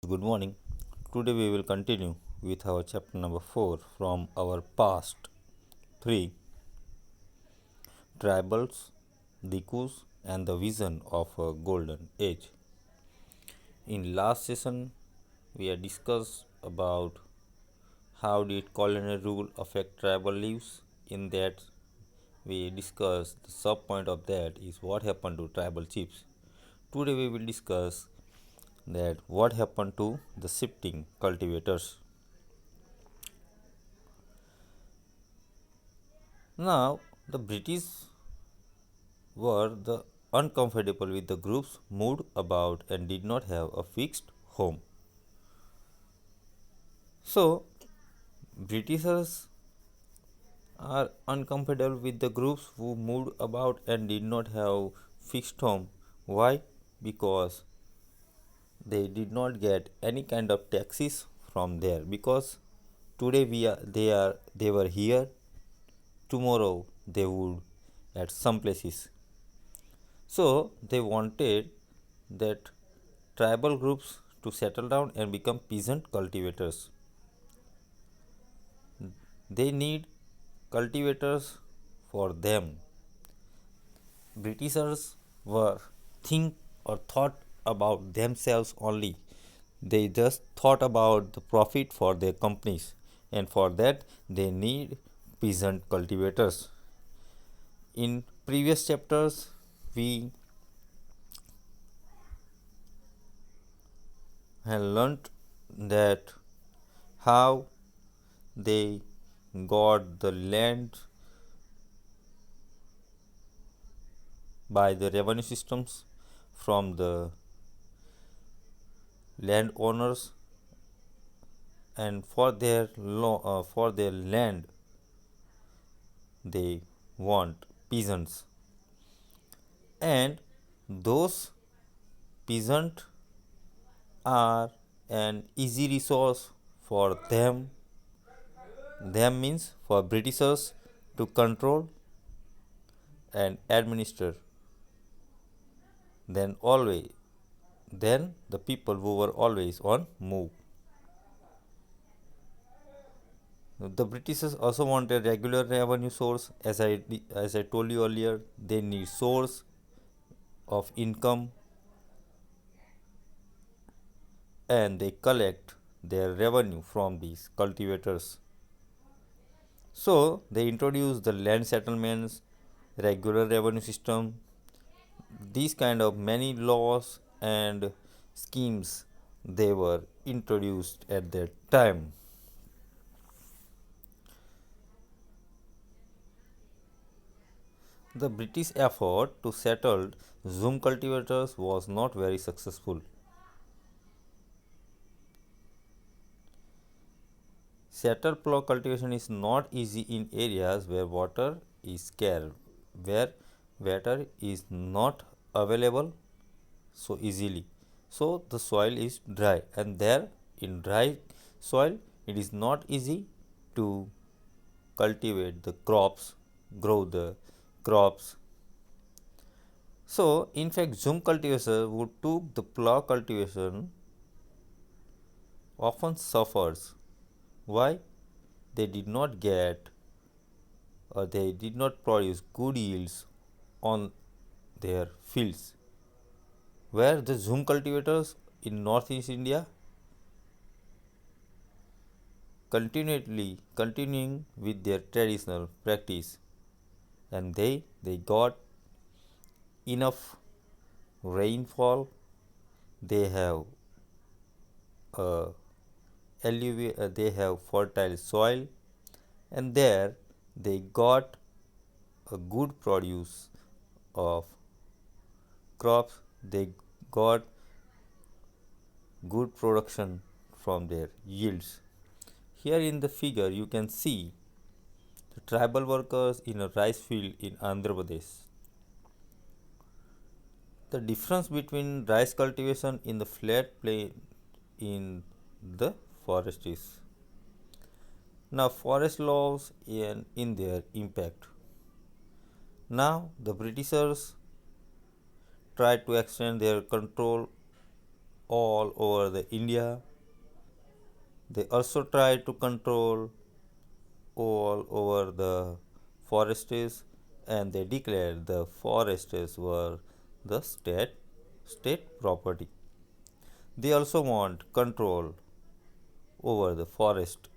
Good morning. Today we will continue with our chapter number 4 from our past 3 tribals, Dikus, and the vision of a golden age. In last session, we had discussed about how did colonial rule affect tribal lives. In that, we discussed the sub point of that is what happened to tribal chiefs. Today we will discuss that what happened to the shifting cultivators. Now, the British were the uncomfortable with the groups moved about and did not have a fixed home. So, Britishers are uncomfortable with the groups who moved about and did not have fixed home. Why? Because they did not get any kind of taxes from there. Because today they were here, tomorrow they would at some places. So they wanted that tribal groups to settle down and become peasant cultivators. They need cultivators for them. Britishers were think or thought about themselves only. They just thought about the profit for their companies, and for that they need peasant cultivators. In previous chapters, we have learnt that how they got the land by the revenue systems from the landowners, and for their land they want peasants, and those peasants are an easy resource for them means for Britishers to control and administer. Then always then the people who were always on move. The Britishers also wanted regular revenue source. As I told you earlier, they need source of income, and they collect their revenue from these cultivators. So they introduced the land settlements, regular revenue system, these kind of many laws and schemes they were introduced at that time. The British effort to settle Zoom cultivators was not very successful. Settle plough cultivation is not easy in areas where water is scarce, where water is not available so easily. So the soil is dry, and there in dry soil it is not easy to cultivate the crops, grow the crops. So in fact, Zoom cultivation who took the plough cultivation often suffers. Why? They did not get or they did not produce good yields on their fields. Where the Zoom cultivators in northeast India continuing with their traditional practice, and they got enough rainfall, they have uh, they have fertile soil, and there they got a good produce of crops, they got good production from their yields. Here in the figure you can see the tribal workers in a rice field in Andhra Pradesh. The difference between rice cultivation in the flat plain in the forest is. Now forest laws in their impact. Now the Britishers tried to extend their control all over the India. They also tried to control all over the forests, and they declared the forests were the state property. They also want control over the forest.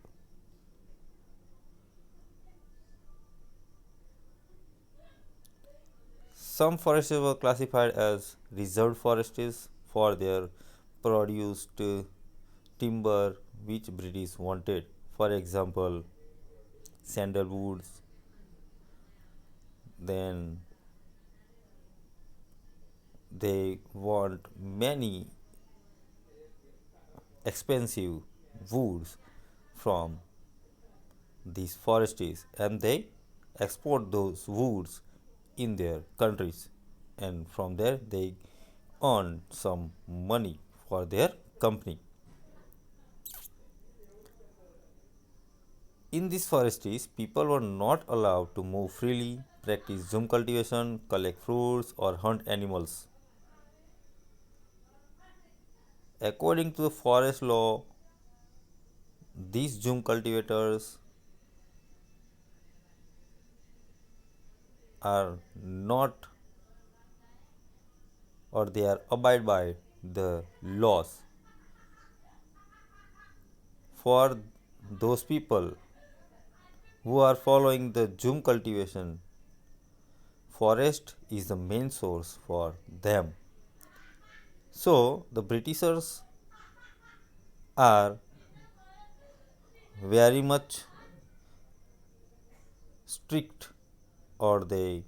Some forests were classified as reserved forests for their produced timber which British wanted. For example, sandalwoods, then they want many expensive woods from these forests, and they export those woods in their countries, and from there they earn some money for their company. In these forests, people were not allowed to move freely, practice zoom cultivation, collect fruits, or hunt animals. According to the forest law, these zoom cultivators are not, or they are abide by the laws. For those people who are following the zoom cultivation, forest is the main source for them. So the Britishers are very much strict, or they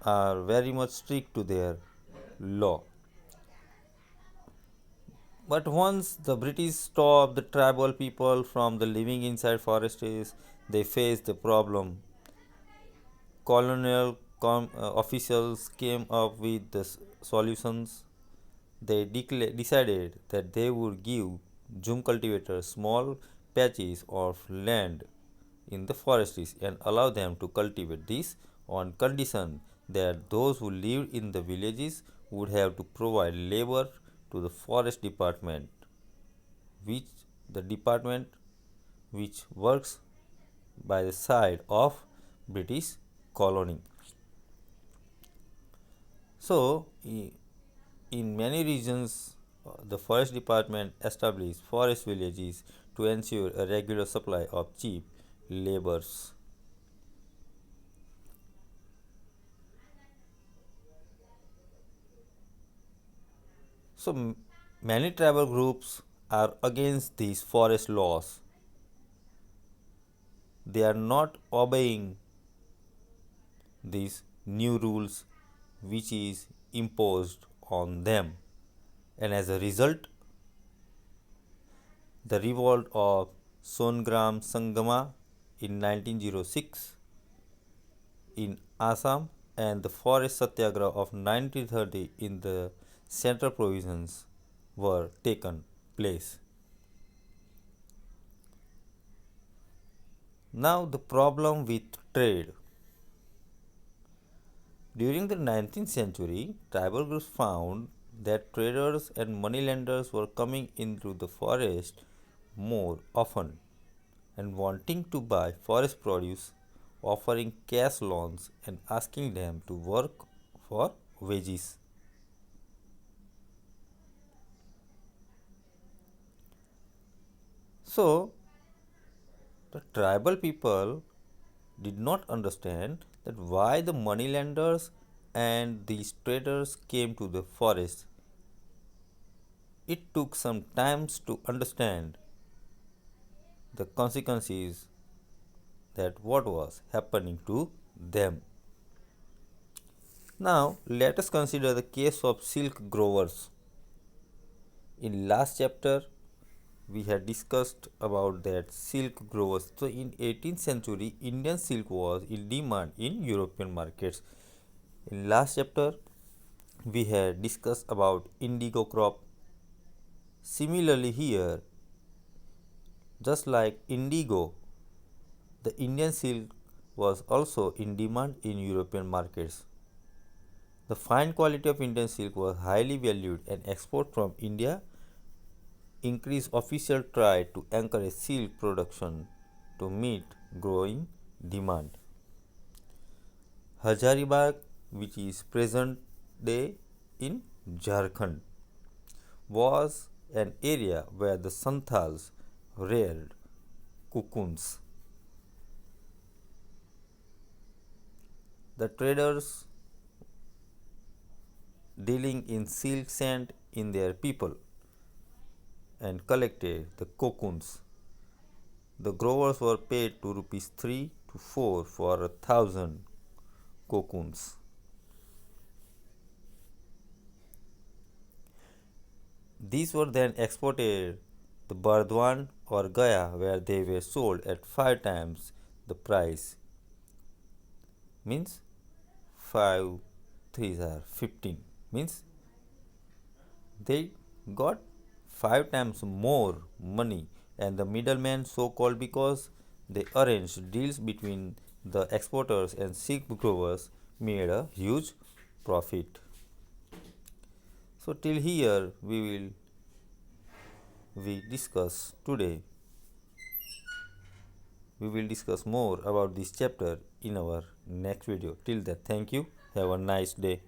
are very much strict to their law. But once the British stopped the tribal people from the living inside forests, they faced the problem. Colonial officials came up with the solutions. They decided that they would give zoom cultivators small patches of land in the forests and allow them to cultivate this on condition that those who lived in the villages would have to provide labor to the forest department, which the department which works by the side of British colony. So, in many regions, the forest department established forest villages to ensure a regular supply of cheap laborers. So, many tribal groups are against these forest laws. They are not obeying these new rules which is imposed on them, and as a result, the revolt of Songram Sangama in 1906 in Assam and the forest satyagraha of 1930 in the central provinces were taken place. Now the problem with trade. During the 19th century, tribal groups found that traders and moneylenders were coming into the forest more often and wanting to buy forest produce, offering cash loans and asking them to work for wages. So, the tribal people did not understand that why the moneylenders and these traders came to the forest. It took some time to understand the consequences that what was happening to them. Now let us consider the case of silk growers. In last chapter we had discussed about that silk growers. So in 18th century Indian silk was in demand in European markets. In last chapter we had discussed about indigo crop. Similarly here, just like indigo, the Indian silk was also in demand in European markets. The fine quality of Indian silk was highly valued, and export from India increased. Officials tried to encourage silk production to meet growing demand. Hazaribagh, which is present day in Jharkhand, was an area where the Santals reared cocoons. The traders dealing in silk sent in their people and collected the cocoons. The growers were paid to rupees 3 to 4 for 1,000 cocoons. These were then exported to Bardwan or Gaya, where they were sold at 5 times the price. Means 5 3s are 15. Means they got 5 times more money, and the middlemen, so called because they arranged deals between the exporters and silk growers, made a huge profit. So till here we discuss today. We will discuss more about this chapter in our next video. Till then, thank you. Have a nice day.